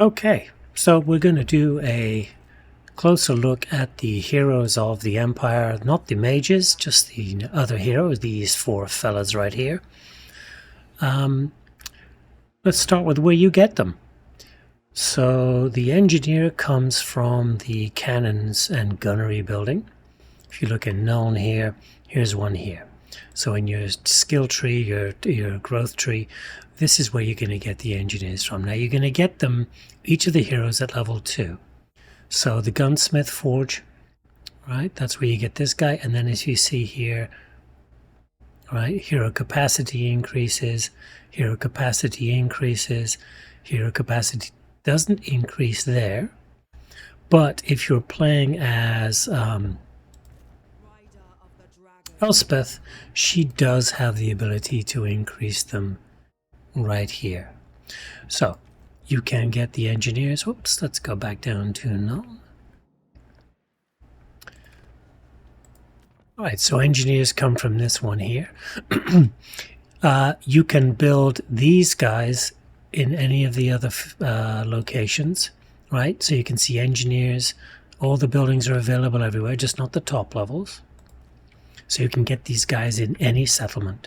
Okay, so we're going to do a closer look at the heroes of the Empire, not the mages, just the other heroes, these four fellas right here. Let's start with where you get them. So the engineer comes from the cannons and gunnery building. If you look at Nuln here, here's one here. So in your skill tree, your growth tree, this is where you're going to get the engineers from. Now you're going to get them, each of the heroes at level 2. So the gunsmith forge, right, that's where you get this guy. And then as you see here, right, hero capacity increases, hero capacity increases, hero capacity doesn't increase there. But if you're playing as Elspeth, she does have the ability to increase them right here. So you can get the engineers. Whoops, let's go back down to null. All right, so engineers come from this one here. You can build these guys in any of the other locations, right? So you can see engineers, all the buildings are available everywhere, just not the top levels. So you can get these guys in any settlement.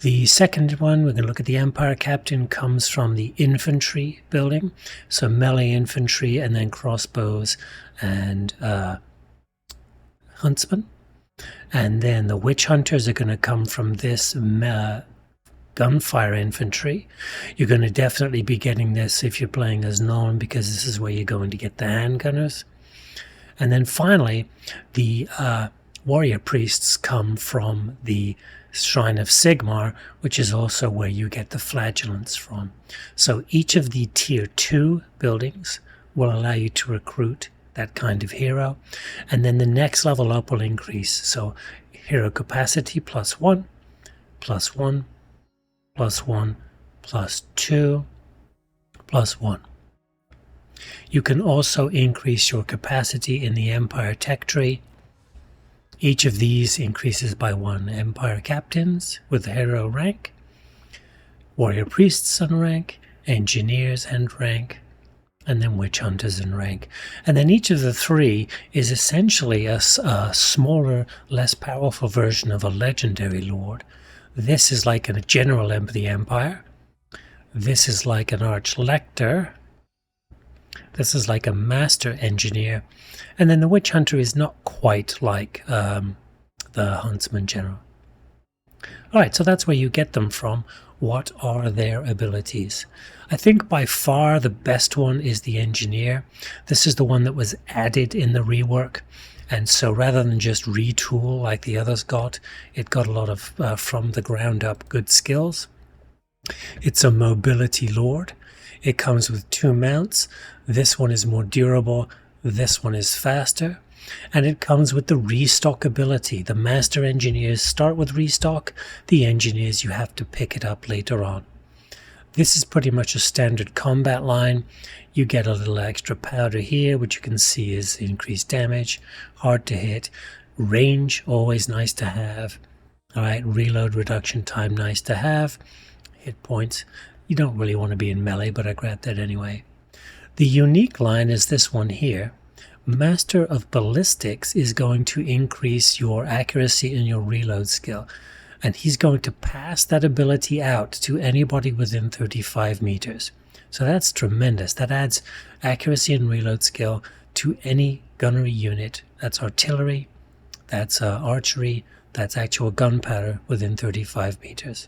The second one, we're going to look at the Empire Captain, comes from the infantry building. So melee infantry and then crossbows and huntsmen. And then the witch hunters are going to come from this gunfire infantry. You're going to definitely be getting this if you're playing as Nuln, because this is where you're going to get the handgunners. And then finally, the warrior priests come from the Shrine of Sigmar, which is also where you get the flagellants from. So each of the tier 2 buildings will allow you to recruit that kind of hero. And then the next level up will increase. So hero capacity +1, +1, +1, +2, +1. You can also increase your capacity in the Empire Tech tree. Each of these increases by 1. Empire Captains with the hero rank, Warrior Priests and rank, Engineers and rank, and then Witch Hunters and rank. And then each of the 3 is essentially a smaller, less powerful version of a Legendary Lord. This is like a General of the Empire. This is like an Arch-Lector. This is like a Master Engineer. And then the Witch Hunter is not quite like the Huntsman General. Alright, so that's where you get them from. What are their abilities? I think by far the best one is the Engineer. This is the one that was added in the rework. And so rather than just retool like the others got, it got a lot of from the ground up good skills. It's a mobility lord. It comes with 2 mounts. This one is more durable. This one is faster. And it comes with the restock ability. The Master Engineers start with restock. The Engineers, you have to pick it up later on. This is pretty much a standard combat line. You get a little extra powder here, which you can see is increased damage, hard to hit. Range, always nice to have. All right, reload reduction time, nice to have. Hit points. You don't really want to be in melee, but I grabbed that anyway. The unique line is this one here. Master of Ballistics is going to increase your accuracy and your reload skill. And he's going to pass that ability out to anybody within 35 meters. So that's tremendous. That adds accuracy and reload skill to any gunnery unit. That's artillery, that's archery, that's actual gunpowder within 35 meters.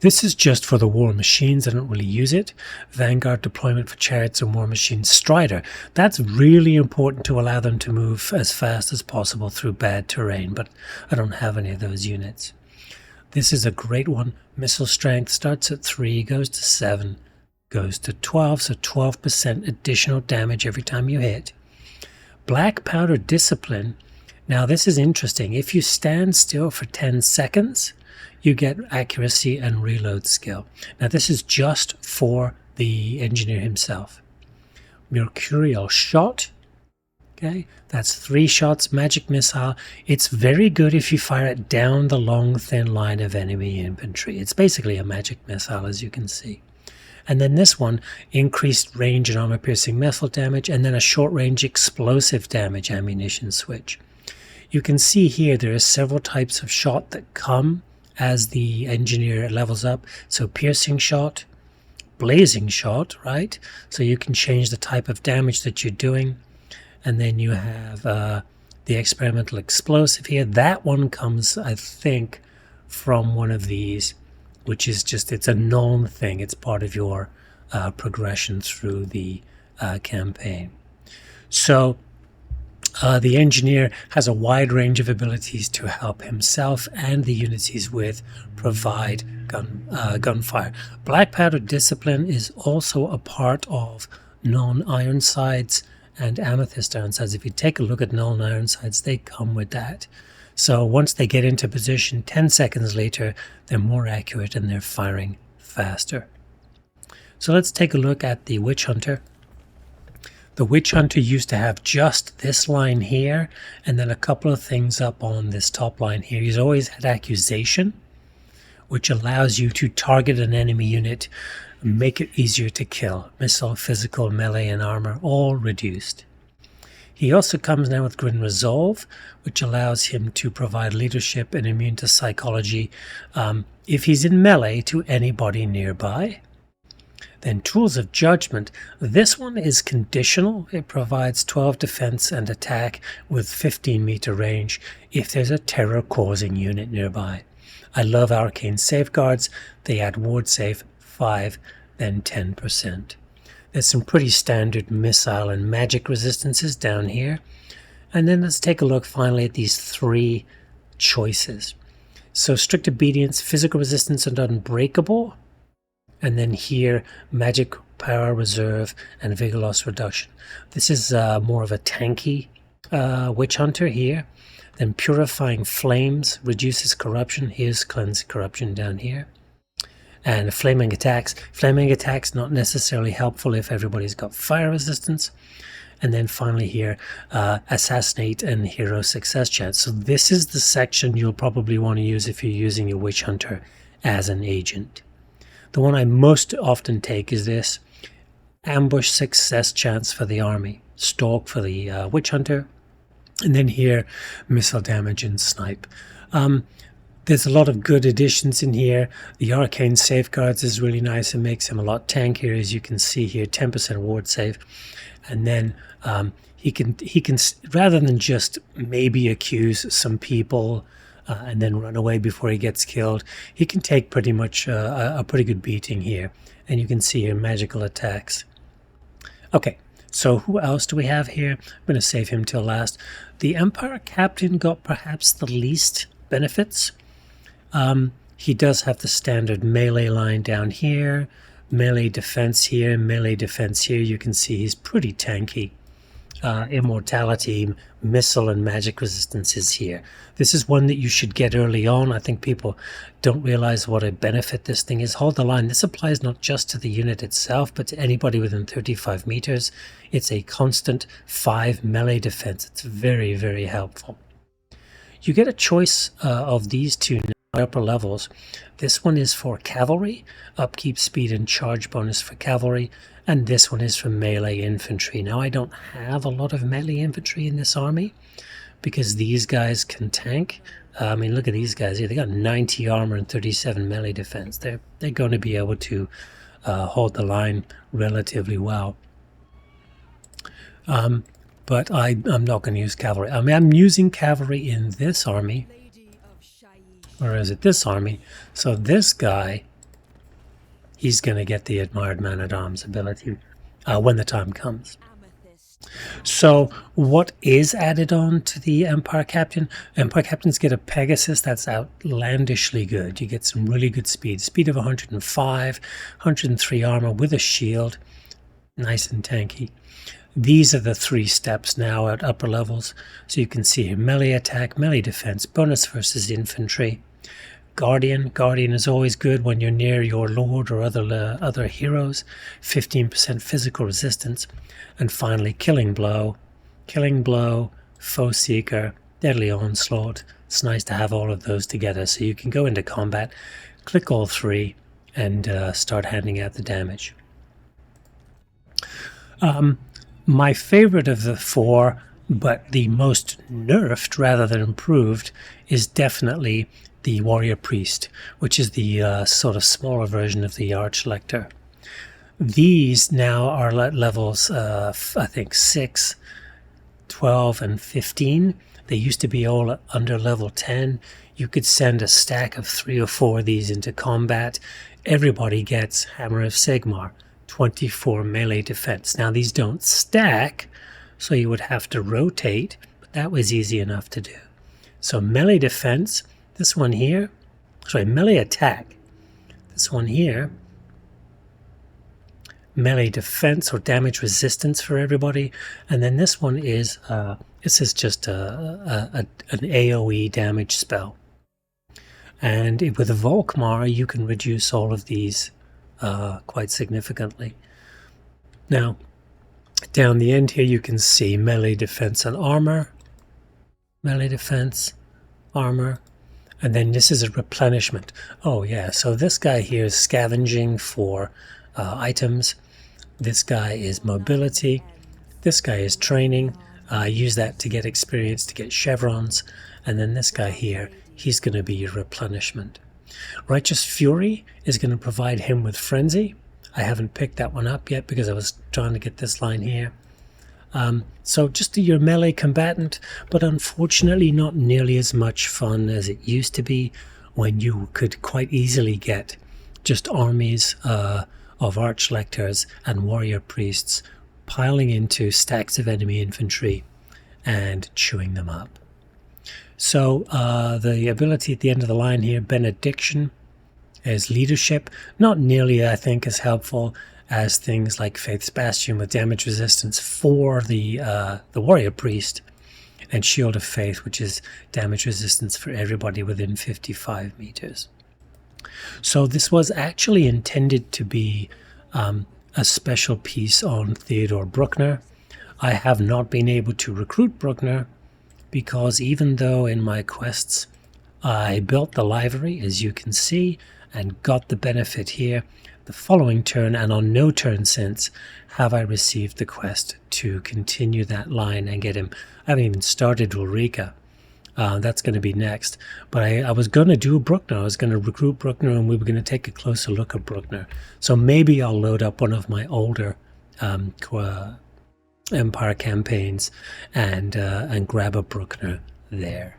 This is just for the war machines. I don't really use it. Vanguard deployment for chariots and war machines. Strider. That's really important to allow them to move as fast as possible through bad terrain, but I don't have any of those units. This is a great one. Missile strength starts at 3, goes to 7, goes to 12, so 12% additional damage every time you hit. Black powder discipline. Now this is interesting. If you stand still for 10 seconds, you get accuracy and reload skill. Now this is just for the engineer himself. Mercurial shot. Okay, that's 3 shots, magic missile. It's very good if you fire it down the long thin line of enemy infantry. It's basically a magic missile, as you can see. And then this one, increased range and armor-piercing missile damage, and then a short-range explosive damage ammunition switch. You can see here there are several types of shot that come as the engineer levels up. So piercing shot, blazing shot, right? So you can change the type of damage that you're doing. And then you have the experimental explosive here. That one comes, I think, from one of these, which is just, it's a known thing. It's part of your progression through the campaign. So the engineer has a wide range of abilities to help himself and the units he's with provide gunfire. Black powder discipline is also a part of non-Ironsides and Amethyst Ironsides. If you take a look at non-Ironsides, they come with that. So once they get into position, 10 seconds later, they're more accurate and they're firing faster. So let's take a look at the Witch Hunter. The Witch Hunter used to have just this line here, and then a couple of things up on this top line here. He's always had Accusation, which allows you to target an enemy unit, make it easier to kill. Missile, physical, melee, and armor, all reduced. He also comes now with Grin Resolve, which allows him to provide leadership and immune to psychology if he's in melee to anybody nearby. Then Tools of Judgment. This one is conditional. It provides 12 defense and attack with 15-meter range if there's a terror-causing unit nearby. I love Arcane Safeguards. They add ward save 5, then 10%. There's some pretty standard missile and magic resistances down here. And then let's take a look finally at these three choices. So Strict Obedience, Physical Resistance, and Unbreakable. And then here, Magic Power Reserve and Vigor Loss Reduction. This is more of a tanky Witch Hunter here. Then Purifying Flames reduces corruption. Here's Cleanse Corruption down here. And Flaming Attacks. Flaming Attacks not necessarily helpful if everybody's got fire resistance. And then finally here, Assassinate and Hero Success Chance. So this is the section you'll probably want to use if you're using your Witch Hunter as an agent. The one I most often take is this. Ambush Success Chance for the army. Stalk for the Witch Hunter. And then here, Missile Damage and Snipe. There's a lot of good additions in here. The Arcane Safeguards is really nice. It makes him a lot tankier, as you can see here, 10% ward save. And then he can rather than just maybe accuse some people and then run away before he gets killed, he can take pretty much a pretty good beating here. And you can see here magical attacks. Okay, so who else do we have here? I'm going to save him till last. The Empire Captain got perhaps the least benefits. He does have the standard melee line down here, melee defense here, melee defense here. You can see he's pretty tanky. Immortality, missile, and magic resistance is here. This is one that you should get early on. I think people don't realize what a benefit this thing is. Hold the line. This applies not just to the unit itself, but to anybody within 35 meters. It's a constant 5 melee defense. It's very, very helpful. You get a choice of these two upper levels. This one is for cavalry, upkeep, speed, and charge bonus for cavalry, and this one is for melee infantry. Now I don't have a lot of melee infantry in this army because these guys can tank. I mean, look at these guys here. They got 90 armor and 37 melee defense. They're going to be able to hold the line relatively well. But I'm not going to use cavalry. I mean, I'm using cavalry in this army. Or is it this army? So this guy, he's going to get the Admired Man-at-Arms ability when the time comes. So what is added on to the Empire Captain? Empire Captains get a Pegasus that's outlandishly good. You get some really good speed. Speed of 105, 103 armor with a shield. Nice and tanky. These are the 3 steps now at upper levels. So you can see here, melee attack, melee defense, bonus versus infantry. Guardian is always good when you're near your lord or other heroes. 15% physical resistance. And finally, Killing Blow, Foe Seeker, Deadly Onslaught. It's nice to have all of those together so you can go into combat, click all 3, and start handing out the damage. My favorite of the four, but the most nerfed rather than improved, is definitely the Warrior Priest, which is the sort of smaller version of the Archlector. These now are at levels, I think, 6, 12, and 15. They used to be all under level 10. You could send a stack of 3 or 4 of these into combat. Everybody gets Hammer of Sigmar, 24 melee defense. Now these don't stack, so you would have to rotate, but that was easy enough to do. So melee defense, this one here, sorry, melee attack, this one here, melee defense or damage resistance for everybody, and then this one is this is just an AoE damage spell. And with Volkmar, you can reduce all of these quite significantly. Now, down the end here, you can see melee defense and armor, melee defense, armor, and then this is a replenishment. Oh yeah, so this guy here is scavenging for items. This guy is mobility. This guy is training. Use that to get experience, to get chevrons. And then this guy here, he's going to be your replenishment. Righteous Fury is going to provide him with Frenzy. I haven't picked that one up yet because I was trying to get this line here. So just your melee combatant, but unfortunately not nearly as much fun as it used to be, when you could quite easily get just armies of Archlectors and Warrior Priests piling into stacks of enemy infantry and chewing them up. So the ability at the end of the line here, Benediction, is leadership. Not nearly, I think, as helpful as things like Faith's Bastion with damage resistance for the Warrior Priest, and Shield of Faith, which is damage resistance for everybody within 55 meters. So this was actually intended to be a special piece on Theodore Bruckner. I have not been able to recruit Bruckner because even though in my quests I built the livery, as you can see, and got the benefit here, the following turn and on no turn since have I received the quest to continue that line and get him. I haven't even started Ulrika. That's going to be next. But I was going to do Bruckner. I was going to recruit Bruckner, and we were going to take a closer look at Bruckner. So maybe I'll load up one of my older Empire campaigns and grab a Bruckner there.